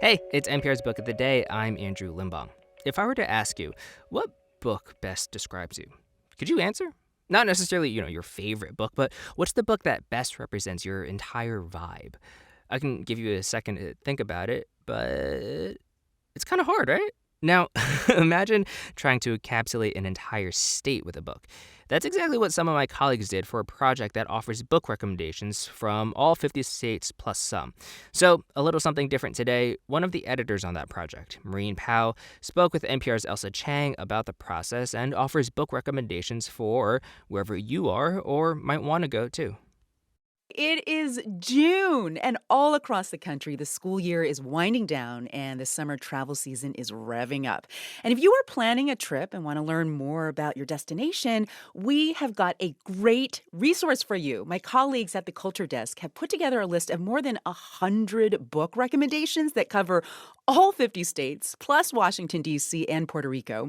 Hey, it's NPR's Book of the Day. I'm Andrew Limbong. If I were to ask you, what book best describes you? Could you answer? Not necessarily, your favorite book, but what's the book that best represents your entire vibe? I can give you a second to think about it, but it's kind of hard, right? Now, imagine trying to encapsulate an entire state with a book. That's exactly what some of my colleagues did for a project that offers book recommendations from all 50 states plus some. So, a little something different today. One of the editors on that project, Maureen Powell, spoke with NPR's Elsa Chang about the process and offers book recommendations for wherever you are or might want to go to. It is June, and all across the country, the school year is winding down and the summer travel season is revving up. And if you are planning a trip and want to learn more about your destination, we have got a great resource for you. My colleagues at the Culture Desk have put together a list of more than 100 book recommendations that cover all 50 states, plus Washington, D.C., and Puerto Rico.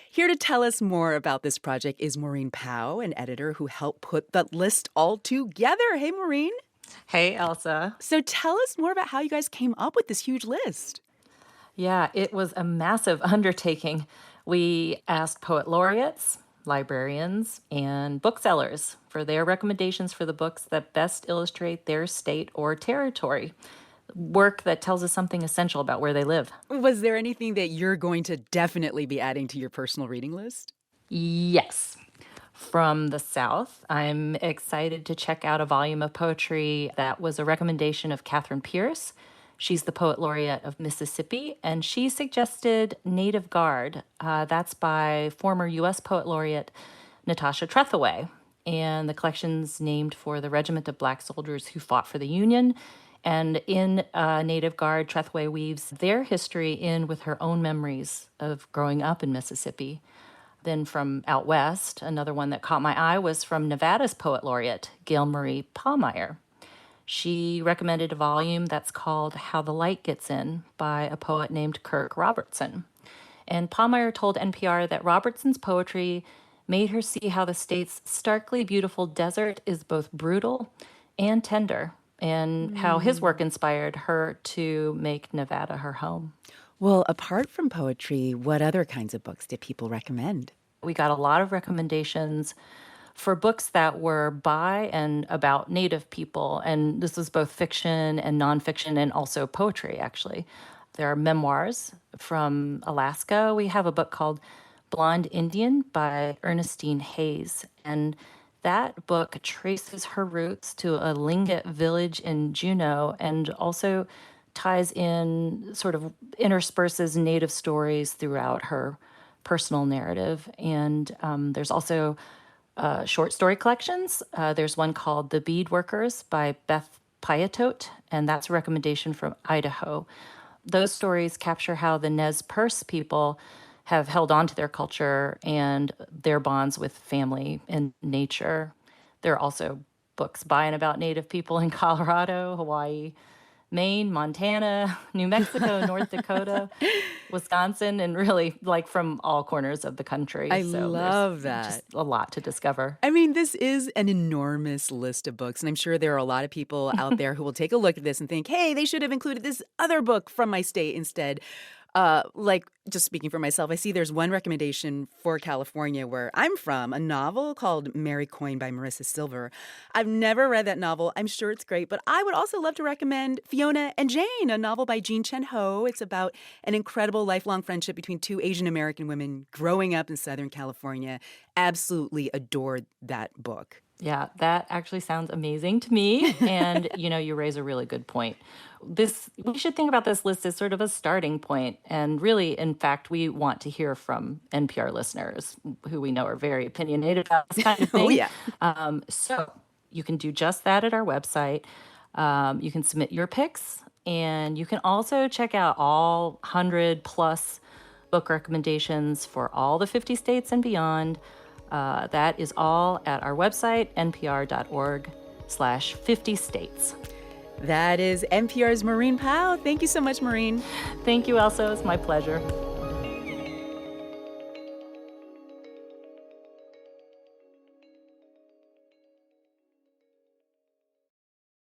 Here to tell us more about this project is Maureen Powell, an editor who helped put the list all together. Hey, Maureen. Hey, Elsa. So tell us more about how you guys came up with this huge list. Yeah, it was a massive undertaking. We asked poet laureates, librarians, and booksellers for their recommendations for the books that best illustrate their state or territory. Work that tells us something essential about where they live. Was there anything that you're going to definitely be adding to your personal reading list? Yes. From the South, I'm excited to check out a volume of poetry that was a recommendation of Catherine Pierce. She's the poet laureate of Mississippi, and she suggested Native Guard. That's by former U.S. poet laureate Natasha Trethewey. And the collection's named for the regiment of Black soldiers who fought for the Union. And in Native Guard, Trethewey weaves their history in with her own memories of growing up in Mississippi. Then from out west, another one that caught my eye was from Nevada's poet laureate, Gail Marie Pallmeyer. She recommended a volume that's called How the Light Gets In by a poet named Kirk Robertson. And Pallmeyer told NPR that Robertson's poetry made her see how the state's starkly beautiful desert is both brutal and tender, and how his work inspired her to make Nevada her home. Well, apart from poetry, what other kinds of books did people recommend? We got a lot of recommendations for books that were by and about Native people, and this was both fiction and nonfiction and also poetry, actually. There are memoirs from Alaska. We have a book called Blonde Indian by Ernestine Hayes, and that book traces her roots to a Tlingit village in Juneau and also ties in, sort of intersperses Native stories throughout her personal narrative. And there's also short story collections. There's one called The Bead Workers by Beth Pyatot, and that's a recommendation from Idaho. Those stories capture how the Nez Perce people have held on to their culture and their bonds with family and nature. There are also books by and about Native people in Colorado, Hawaii, Maine, Montana, New Mexico, North Dakota, Wisconsin, and really like from all corners of the country. I So love there's that. just a lot to discover. I mean, this is an enormous list of books, and I'm sure there are a lot of people out there who will take a look at this and think, hey, they should have included this other book from my state instead. Just speaking for myself, I see there's one recommendation for California where I'm from, a novel called Mary Coyne by Marissa Silver. I've never read that novel. I'm sure it's great, but I would also love to recommend Fiona and Jane, a novel by Jean Chen Ho. It's about an incredible lifelong friendship between two Asian American women growing up in Southern California. Absolutely adored that book. Yeah, that actually sounds amazing to me. And, you raise a really good point. We should think about this list as sort of a starting point. And really, in fact, we want to hear from NPR listeners who we know are very opinionated about this kind of thing. Oh, yeah. So you can do just that at our website. You can submit your picks, and you can also check out all 100 plus book recommendations for all the 50 states and beyond. That is all at our website, npr.org/50 states. That is NPR's Maureen Powell. Thank you so much, Maureen. Thank you, Elsa. It's my pleasure.